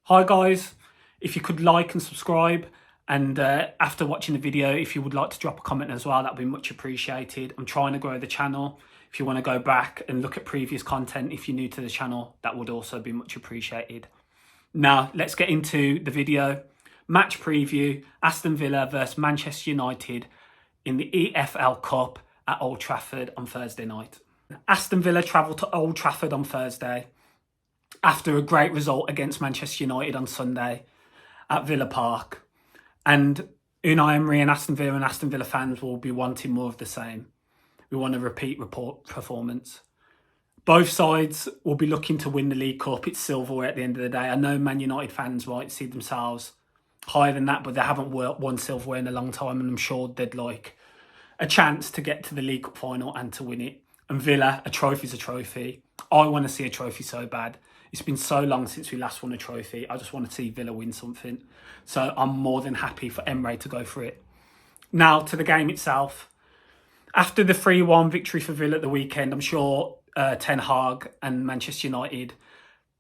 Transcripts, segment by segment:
Hi guys, if you could like and subscribe, and after watching the video, if you would like to drop a comment as well, that'd be much appreciated. I'm trying to grow the channel. If you want to go back and look at previous content, if you're new to the channel, that would also be much appreciated. Now, let's get into the video. Match preview, Aston Villa versus Manchester United in the EFL Cup at Old Trafford on Thursday night. Aston Villa travelled to Old Trafford on Thursday after a great result against Manchester United on Sunday at Villa Park. And Unai Emery and Aston Villa fans will be wanting more of the same. We want a repeat performance. Both sides will be looking to win the League Cup. It's silverware at the end of the day. I know Man United fans might see themselves higher than that, but they haven't won silverware in a long time, and I'm sure they'd like a chance to get to the League Cup final and to win it. And Villa, a trophy's a trophy. I want to see a trophy so bad. It's been so long since we last won a trophy. I just want to see Villa win something. So I'm more than happy for Emery to go for it. Now to the game itself. After the 3-1 victory for Villa at the weekend, I'm sure Ten Hag and Manchester United,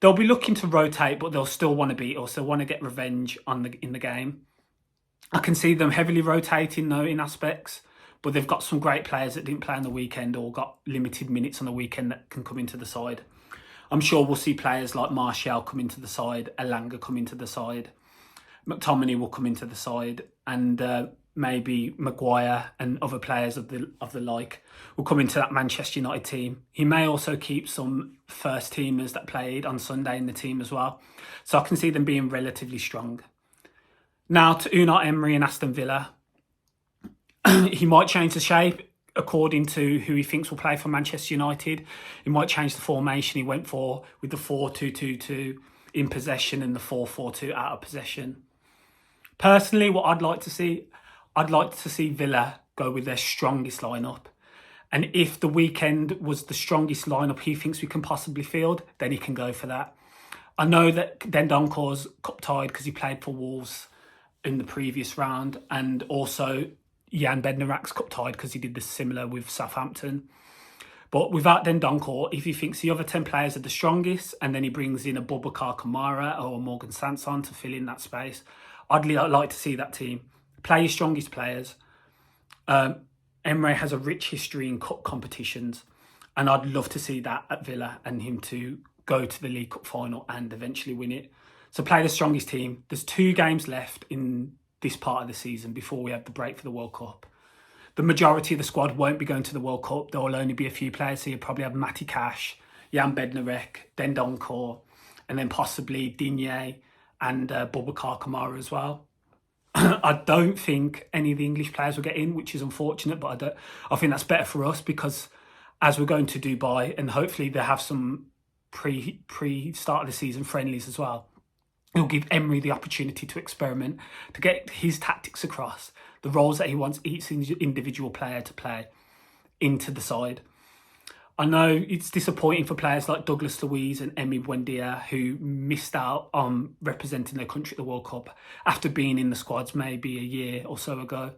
they'll be looking to rotate, but they'll still want to beat us. They'll want to get revenge in the game. I can see them heavily rotating though in aspects, but they've got some great players that didn't play on the weekend or got limited minutes on the weekend that can come into the side. I'm sure we'll see players like Martial come into the side, Elanga come into the side, McTominay will come into the side, and maybe Maguire and other players of the like will come into that Manchester United team. He may also keep some first teamers that played on Sunday in the team as well. So I can see them being relatively strong. Now to Unai Emery and Aston Villa. He might change the shape according to who he thinks will play for Manchester United. He might change the formation he went for with the 4-2-2-2 in possession and the 4-4-2 out of possession. Personally, what I'd like to see Villa go with their strongest lineup. And if the weekend was the strongest lineup he thinks we can possibly field, then he can go for that. I know that Dendoncourt's cup tied because he played for Wolves in the previous round, and also Jan Bednarek's cup tied because he did this similar with Southampton. But without Dendoncourt, if he thinks the other 10 players are the strongest and then he brings in a Boubacar Kamara or Morgan Sanson to fill in that space, I'd like to see that team. Play your strongest players. Emery has a rich history in cup competitions, and I'd love to see that at Villa and him to go to the League Cup final and eventually win it. So play the strongest team. There's 2 games left in this part of the season before we have the break for the World Cup. The majority of the squad won't be going to the World Cup. There will only be a few players, so you'll probably have Matty Cash, Jan Bednarek, Dendoncourt, and then possibly Digne and Boubacar Kamara as well. I don't think any of the English players will get in, which is unfortunate, but I think that's better for us because as we're going to Dubai, and hopefully they have some pre-start of the season friendlies as well, it'll give Emery the opportunity to experiment, to get his tactics across, the roles that he wants each individual player to play into the side. I know it's disappointing for players like Douglas Luiz and Emi Buendia, who missed out on representing their country at the World Cup after being in the squads maybe a year or so ago.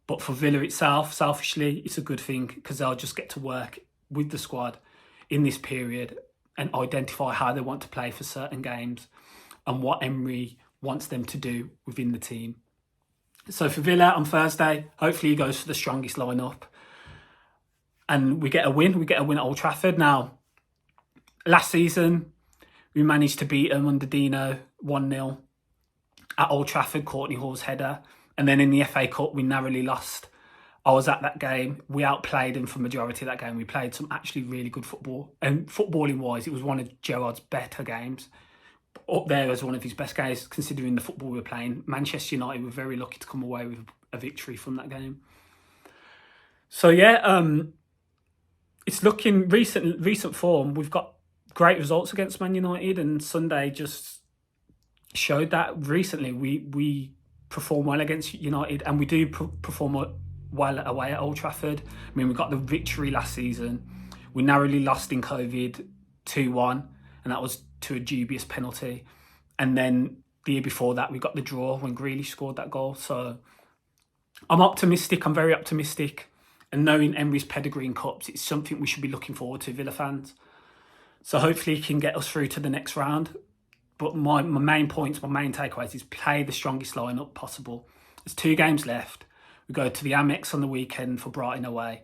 But for Villa itself, selfishly, it's a good thing because they'll just get to work with the squad in this period and identify how they want to play for certain games and what Emery wants them to do within the team. So for Villa on Thursday, hopefully he goes for the strongest lineup and we get a win. We get a win at Old Trafford. Now, last season, we managed to beat them under Dino 1-0 at Old Trafford, Courtney Hall's header. And then in the FA Cup, we narrowly lost. I was at that game. We outplayed them for the majority of that game. We played some actually really good football. And footballing-wise, it was one of Gerrard's better games. Up there as one of his best games, considering the football we were playing. Manchester United were very lucky to come away with a victory from that game. So yeah, it's looking recent form. We've got great results against Man United, and Sunday just showed that. Recently, we perform well against United, and we do perform well away at Old Trafford. I mean, we got the victory last season. We narrowly lost in COVID 2-1, and that was to a dubious penalty. And then the year before that, we got the draw when Grealish scored that goal. So I'm optimistic. I'm very optimistic. And knowing Emery's pedigree in cups, it's something we should be looking forward to, Villa fans. So hopefully he can get us through to the next round. But my main points, my main takeaways is play the strongest lineup possible. There's 2 games left. We go to the Amex on the weekend for Brighton away.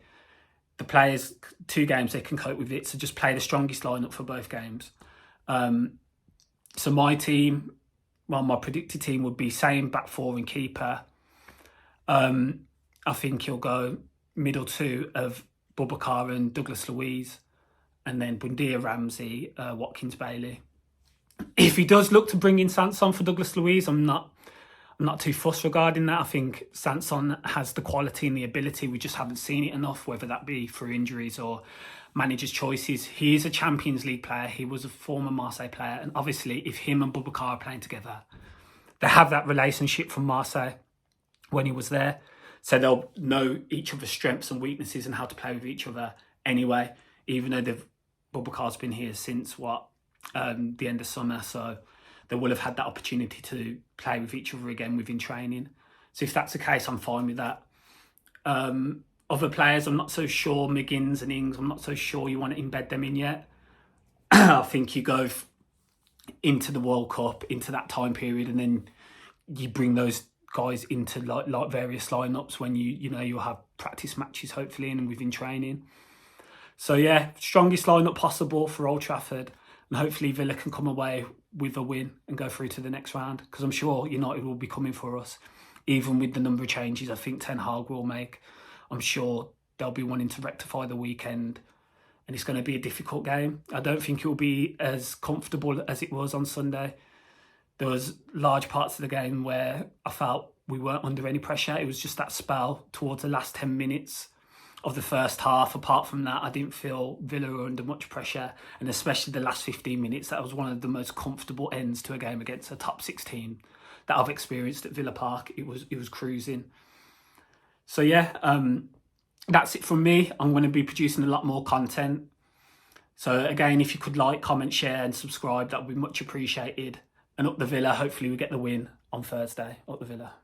The players, 2 games, they can cope with it. So just play the strongest lineup for both games. So my team, well, my predicted team would be same back 4 and keeper. I think he'll go middle 2 of Boubacar and Douglas Luiz, and then Bundia, Ramsey, Watkins, Bailey. If he does look to bring in Sanson for Douglas Luiz, I'm not too fussed regarding that. I think Sanson has the quality and the ability. We just haven't seen it enough, whether that be through injuries or managers' choices. He is a Champions League player. He was a former Marseille player. And obviously, if him and Boubacar are playing together, they have that relationship from Marseille when he was there. So they'll know each other's strengths and weaknesses and how to play with each other anyway, even though Boubacar's been here since, the end of summer. So they will have had that opportunity to play with each other again within training. So if that's the case, I'm fine with that. Other players, I'm not so sure. McGinns and Ings, I'm not so sure you want to embed them in yet. I think you go into the World Cup, into that time period, and then you bring those guys into like various lineups when you'll have practice matches hopefully and within training. So yeah, strongest lineup possible for Old Trafford, and hopefully Villa can come away with a win and go through to the next round, because I'm sure United will be coming for us, even with the number of changes I think Ten Hag will make. I'm sure they'll be wanting to rectify the weekend, and it's going to be a difficult game. I don't think it will be as comfortable as it was on Sunday. There was large parts of the game where I felt we weren't under any pressure. It was just that spell towards the last 10 minutes of the first half. Apart from that, I didn't feel Villa were under much pressure, and especially the last 15 minutes, that was one of the most comfortable ends to a game against a top 6 team that I've experienced at Villa Park. It was cruising. So yeah, that's it from me. I'm going to be producing a lot more content. So again, if you could like, comment, share and subscribe, that would be much appreciated. And up the Villa, hopefully we get the win on Thursday. Up the Villa.